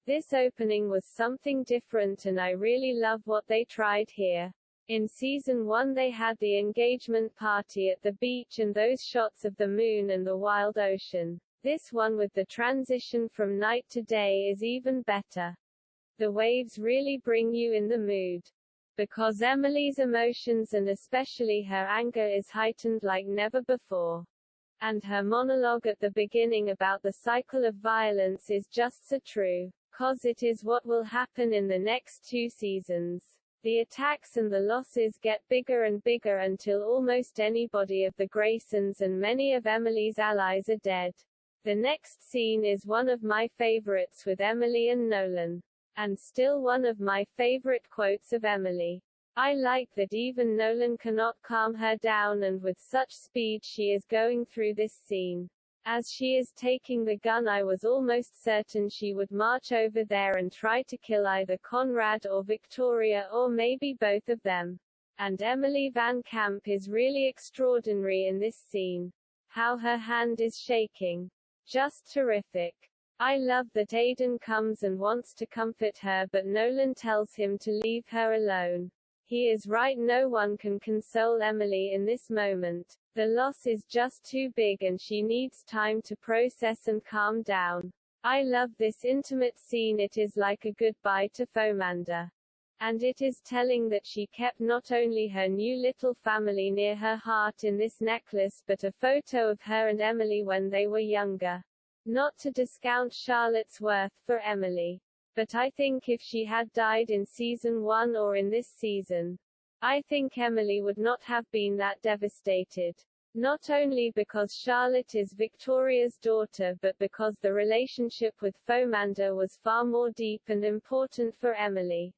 This opening was something different and I really love what they tried here. In season 1 they had the engagement party at the beach and those shots of the moon and the wild ocean. This one with the transition from night to day is even better. The waves really bring you in the mood. Because Emily's emotions and especially her anger is heightened like never before. And her monologue at the beginning about the cycle of violence is just so true. 'Cause it is what will happen in the next 2 seasons. The attacks and the losses get bigger and bigger until almost anybody of the Graysons and many of Emily's allies are dead. The next scene is one of my favorites with Emily and Nolan. And still one of my favorite quotes of Emily. I like that even Nolan cannot calm her down and with such speed she is going through this scene. As she is taking the gun I was almost certain she would march over there and try to kill either Conrad or Victoria or maybe both of them. And Emily Van Camp is really extraordinary in this scene. How her hand is shaking. Just terrific. I love that Aiden comes and wants to comfort her but Nolan tells him to leave her alone. He is right, no one can console Emily in this moment. The loss is just too big and she needs time to process and calm down. I love this intimate scene, it is like a goodbye to Fauxmanda. And it is telling that she kept not only her new little family near her heart in this necklace but a photo of her and Emily when they were younger. Not to discount Charlotte's worth for Emily. But I think if she had died in season 1 or in this season, I think Emily would not have been that devastated. Not only because Charlotte is Victoria's daughter but because the relationship with Fauxmanda was far more deep and important for Emily.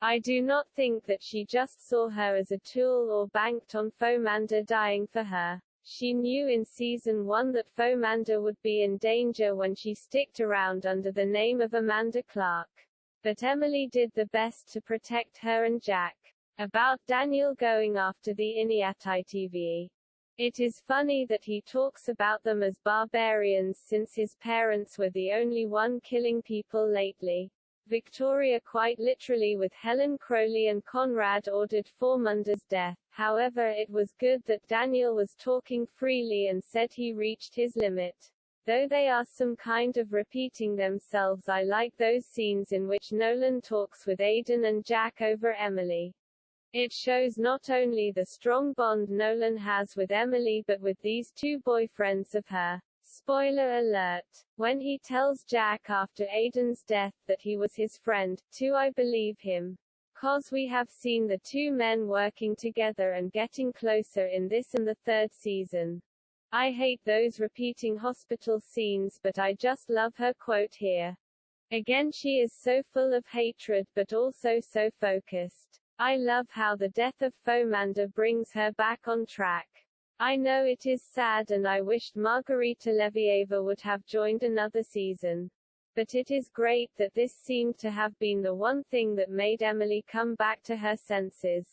I do not think that she just saw her as a tool or banked on Fauxmanda dying for her. She knew in season 1 that Fauxmanda would be in danger when she sticked around under the name of Amanda Clarke. But Emily did the best to protect her and Jack. About Daniel going after the Iniatitve. It is funny that he talks about them as barbarians since his parents were the only one killing people lately. Victoria quite literally with Helen Crowley and Conrad ordered Fauxmanda's death. However, it was good that Daniel was talking freely and said he reached his limit. Though they are some kind of repeating themselves, I like those scenes in which Nolan talks with Aiden and Jack over Emily. It shows not only the strong bond Nolan has with Emily but with these two boyfriends of her. Spoiler alert. When he tells Jack after Aiden's death that he was his friend, too, I believe him. 'Cause we have seen the two men working together and getting closer in this and the 3rd season. I hate those repeating hospital scenes but I just love her quote here. Again, she is so full of hatred but also so focused. I love how the death of Fauxmanda brings her back on track. I know it is sad and I wished Margarita Levieva would have joined another season. But it is great that this seemed to have been the one thing that made Emily come back to her senses.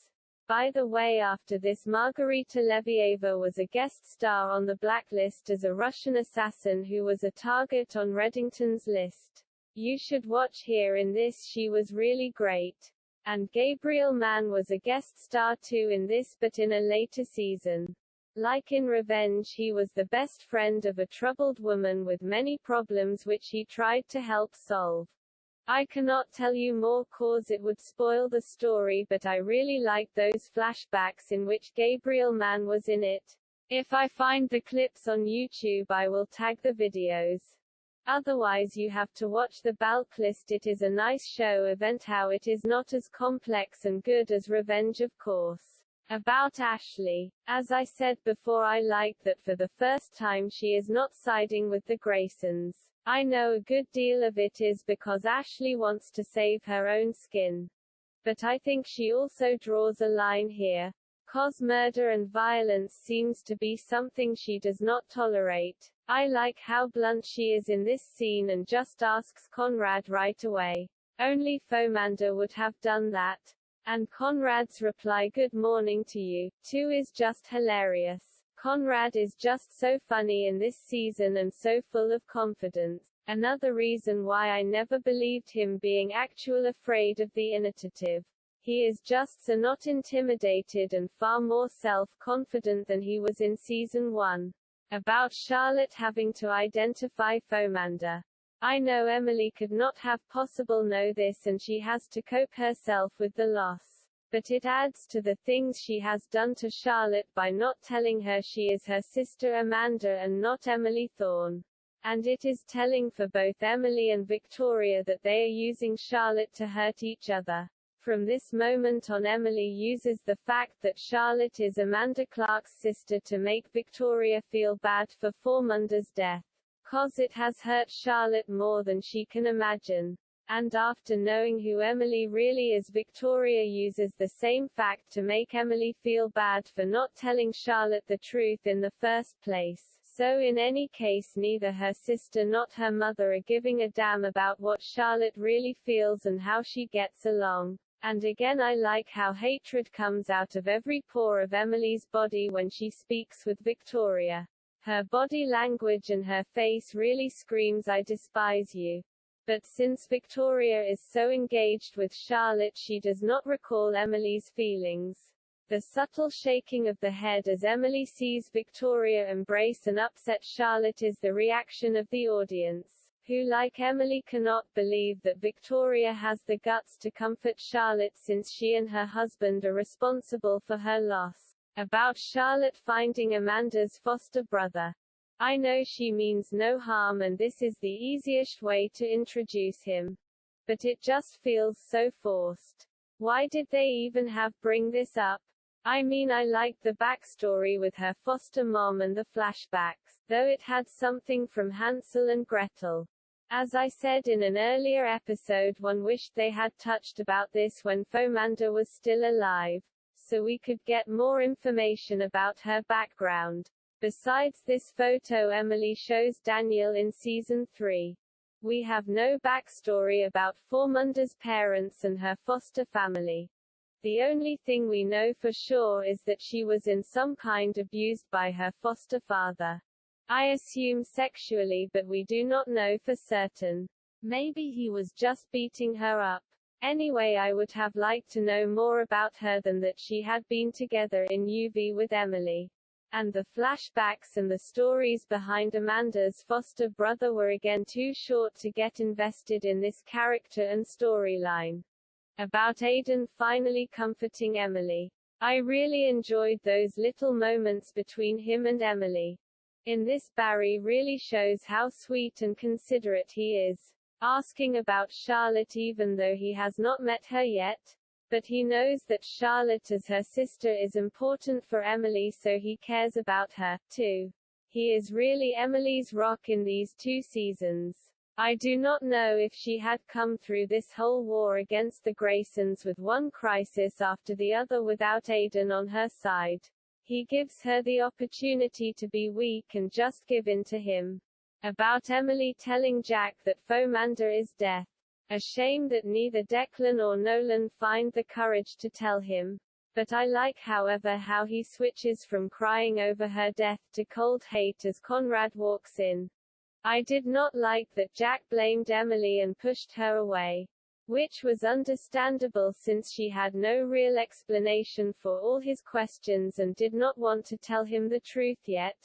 By the way, after this, Margarita Levieva was a guest star on the Blacklist as a Russian assassin who was a target on Reddington's list. You should watch here. In this she was really great. And Gabriel Mann was a guest star too in this but in a later season. Like in Revenge, he was the best friend of a troubled woman with many problems which he tried to help solve. I cannot tell you more cause it would spoil the story, but I really like those flashbacks in which Gabriel Mann was in it. If I find the clips on YouTube I will tag the videos. Otherwise you have to watch the Blacklist. It is a nice show event, how it is not as complex and good as Revenge of course. About Ashley. As I said before, I like that for the first time she is not siding with the Graysons. I know a good deal of it is because Ashley wants to save her own skin. But I think she also draws a line here. 'Cause murder and violence seems to be something she does not tolerate. I like how blunt she is in this scene and just asks Conrad right away. Only Fauxmanda would have done that. And Conrad's reply, "Good morning to you," too, is just hilarious. Conrad is just so funny in this season and so full of confidence. Another reason why I never believed him being actually afraid of the initiative. He is just so not intimidated and far more self-confident than he was in Season 1. About Charlotte having to identify Fauxmanda. I know Emily could not have possible know this and she has to cope herself with the loss. But it adds to the things she has done to Charlotte by not telling her she is her sister Amanda and not Emily Thorne. And it is telling for both Emily and Victoria that they are using Charlotte to hurt each other. From this moment on, Emily uses the fact that Charlotte is Amanda Clarke's sister to make Victoria feel bad for Fauxmanda's death. Cause it has hurt Charlotte more than she can imagine. And after knowing who Emily really is, Victoria uses the same fact to make Emily feel bad for not telling Charlotte the truth in the first place. So in any case, neither her sister nor her mother are giving a damn about what Charlotte really feels and how she gets along. And again, I like how hatred comes out of every pore of Emily's body when she speaks with Victoria. Her body language and her face really screams, "I despise you." But since Victoria is so engaged with Charlotte, she does not recall Emily's feelings. The subtle shaking of the head as Emily sees Victoria embrace and upset Charlotte is the reaction of the audience, who like Emily cannot believe that Victoria has the guts to comfort Charlotte since she and her husband are responsible for her loss. About Charlotte finding Amanda's foster brother. I know she means no harm and this is the easiest way to introduce him. But it just feels so forced. Why did they even have bring this up? I mean, I liked the backstory with her foster mom and the flashbacks, though it had something from Hansel and Gretel. As I said in an earlier episode, one wished they had touched about this when Fauxmanda was still alive, so we could get more information about her background. Besides this photo Emily shows Daniel in Season 3. We have no backstory about Fauxmanda's parents and her foster family. The only thing we know for sure is that she was in some kind abused by her foster father. I assume sexually, but we do not know for certain. Maybe he was just beating her up. Anyway, I would have liked to know more about her than that she had been together in UV with Emily. And the flashbacks and the stories behind Amanda's foster brother were again too short to get invested in this character and storyline. About Aiden finally comforting Emily. I really enjoyed those little moments between him and Emily. In this, Barry really shows how sweet and considerate he is, asking about Charlotte even though he has not met her yet. But he knows that Charlotte as her sister is important for Emily, so he cares about her, too. He is really Emily's rock in these 2 seasons. I do not know if she had come through this whole war against the Graysons with one crisis after the other without Aiden on her side. He gives her the opportunity to be weak and just give in to him. About Emily telling Jack that Fauxmanda is death. A shame that neither Declan or Nolan find the courage to tell him. But I like, however, how he switches from crying over her death to cold hate as Conrad walks in. I did not like that Jack blamed Emily and pushed her away. Which was understandable since she had no real explanation for all his questions and did not want to tell him the truth yet.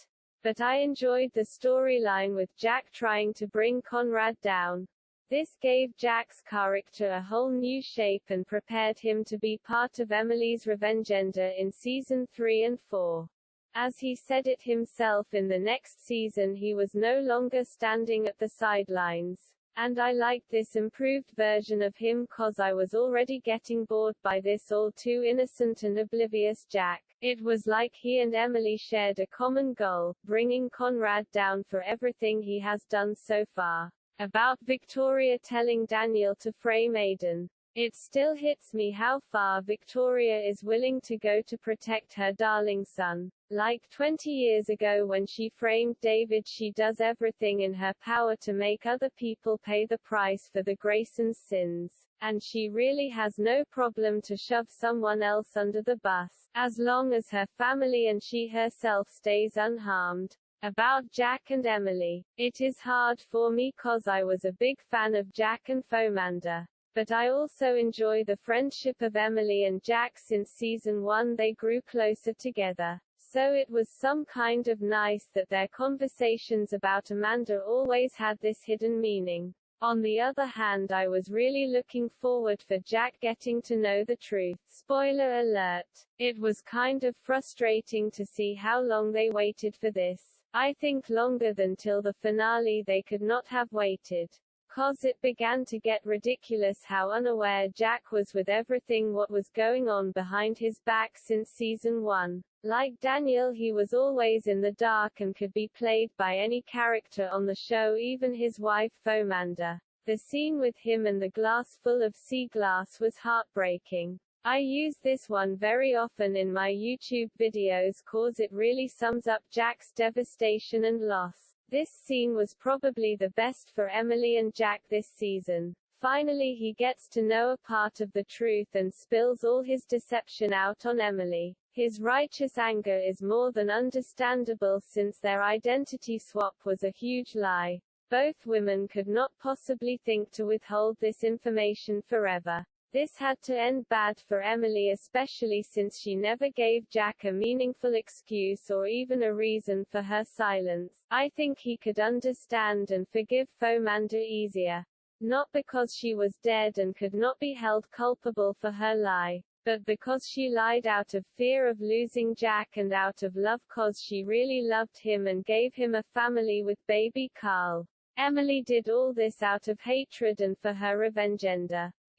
But I enjoyed the storyline with Jack trying to bring Conrad down. This gave Jack's character a whole new shape and prepared him to be part of Emily's Revengender in Season 3 and 4. As he said it himself in the next season, he was no longer standing at the sidelines. And I liked this improved version of him cause I was already getting bored by this all too innocent and oblivious Jack. It was like he and Emily shared a common goal, bringing Conrad down for everything he has done so far. About Victoria telling Daniel to frame Aiden. It still hits me how far Victoria is willing to go to protect her darling son. Like 20 years ago when she framed David, she does everything in her power to make other people pay the price for the Graysons' sins. And she really has no problem to shove someone else under the bus, as long as her family and she herself stays unharmed. About Jack and Emily. It is hard for me cause I was a big fan of Jack and Fauxmanda. But I also enjoy the friendship of Emily and Jack. Since season 1 they grew closer together. So it was some kind of nice that their conversations about Amanda always had this hidden meaning. On the other hand, I was really looking forward for Jack getting to know the truth. Spoiler alert. It was kind of frustrating to see how long they waited for this. I think longer than till the finale they could not have waited. Cause it began to get ridiculous how unaware Jack was with everything what was going on behind his back since season 1. Like Daniel, he was always in the dark and could be played by any character on the show, even his wife Fauxmanda. The scene with him and the glass full of sea glass was heartbreaking. I use this one very often in my YouTube videos cause it really sums up Jack's devastation and loss. This scene was probably the best for Emily and Jack this season. Finally he gets to know a part of the truth and spills all his deception out on Emily. His righteous anger is more than understandable since their identity swap was a huge lie. Both women could not possibly think to withhold this information forever. This had to end bad for Emily, especially since she never gave Jack a meaningful excuse or even a reason for her silence. I think he could understand and forgive Fauxmanda easier. Not because she was dead and could not be held culpable for her lie, but because she lied out of fear of losing Jack and out of love cause she really loved him and gave him a family with baby Carl. Emily did all this out of hatred and for her revenge.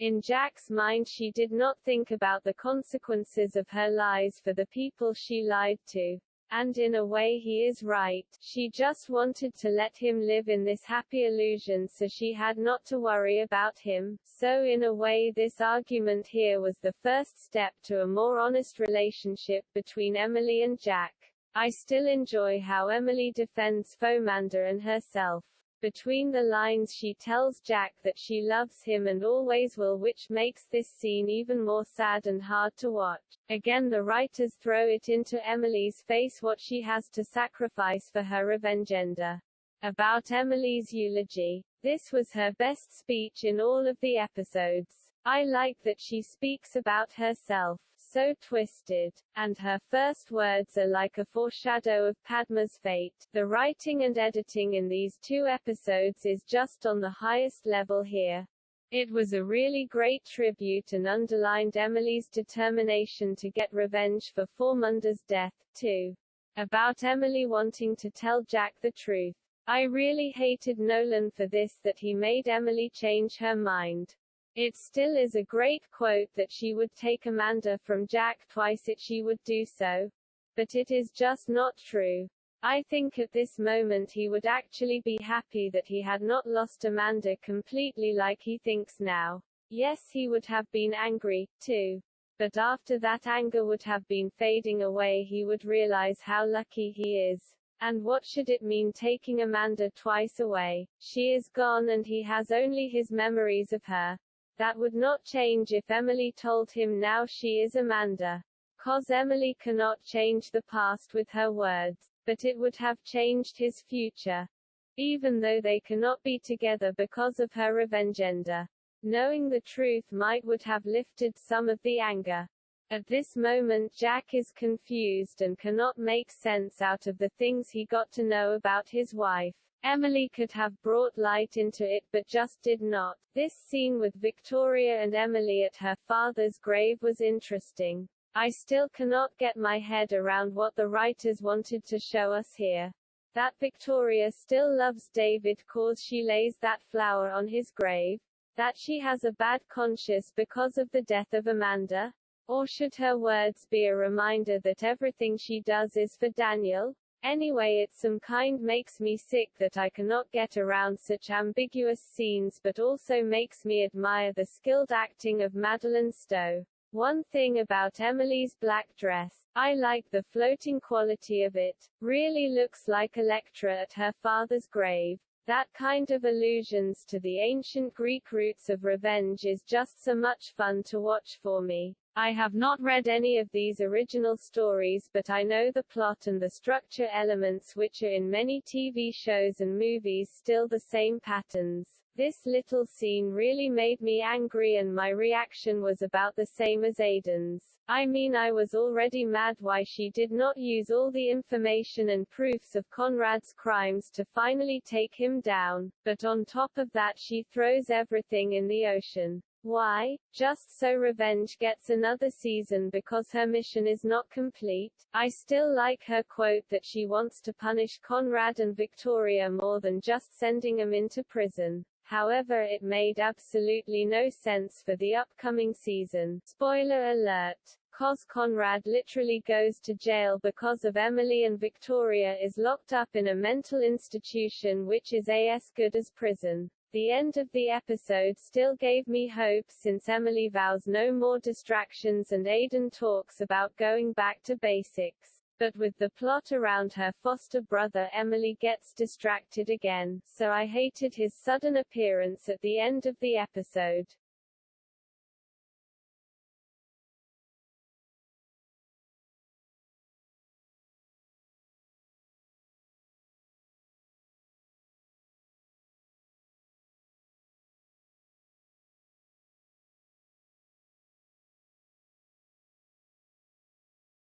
In Jack's mind she did not think about the consequences of her lies for the people she lied to. And in a way he is right. She just wanted to let him live in this happy illusion so she had not to worry about him. So in a way this argument here was the first step to a more honest relationship between Emily and Jack. I still enjoy how Emily defends Fauxmanda and herself. Between the lines she tells Jack that she loves him and always will, which makes this scene even more sad and hard to watch. Again the writers throw it into Emily's face what she has to sacrifice for her revenge. About Emily's eulogy. This was her best speech in all of the episodes. I like that she speaks about herself. So twisted. And her first words are like a foreshadow of Padma's fate. The writing and editing in these 2 episodes is just on the highest level here. It was a really great tribute and underlined Emily's determination to get revenge for Fauxmanda's death, too. About Emily wanting to tell Jack the truth. I really hated Nolan for this, that he made Emily change her mind. It still is a great quote that she would take Amanda from Jack twice if she would do so. But it is just not true. I think at this moment he would actually be happy that he had not lost Amanda completely like he thinks now. Yes, he would have been angry, too. But after that anger would have been fading away, he would realize how lucky he is. And what should it mean taking Amanda twice away? She is gone and he has only his memories of her. That would not change if Emily told him now she is Amanda. Cause Emily cannot change the past with her words, but it would have changed his future. Even though they cannot be together because of her revenge. Knowing the truth would have lifted some of the anger. At this moment Jack is confused and cannot make sense out of the things he got to know about his wife. Emily could have brought light into it but just did not. This scene with Victoria and Emily at her father's grave was interesting. I still cannot get my head around what the writers wanted to show us here. That Victoria still loves David cause she lays that flower on his grave? That she has a bad conscience because of the death of Amanda? Or should her words be a reminder that everything she does is for Daniel? Anyway, it some kind makes me sick that I cannot get around such ambiguous scenes, but also makes me admire the skilled acting of Madeleine Stowe. One thing about Emily's black dress. I like the floating quality of it. Really looks like Electra at her father's grave. That kind of allusions to the ancient Greek roots of revenge is just so much fun to watch for me. I have not read any of these original stories, but I know the plot and the structure elements which are in many TV shows and movies, still the same patterns. This little scene really made me angry, and my reaction was about the same as Aiden's. I mean, I was already mad why she did not use all the information and proofs of Conrad's crimes to finally take him down, but on top of that she throws everything in the ocean. Why? Just so Revenge gets another season because her mission is not complete? I still like her quote that she wants to punish Conrad and Victoria more than just sending them into prison. However, it made absolutely no sense for the upcoming season. Spoiler alert. Cos Conrad literally goes to jail because of Emily, and Victoria is locked up in a mental institution which is as good as prison. The end of the episode still gave me hope, since Emily vows no more distractions and Aiden talks about going back to basics. But with the plot around her foster brother, Emily gets distracted again, so I hated his sudden appearance at the end of the episode.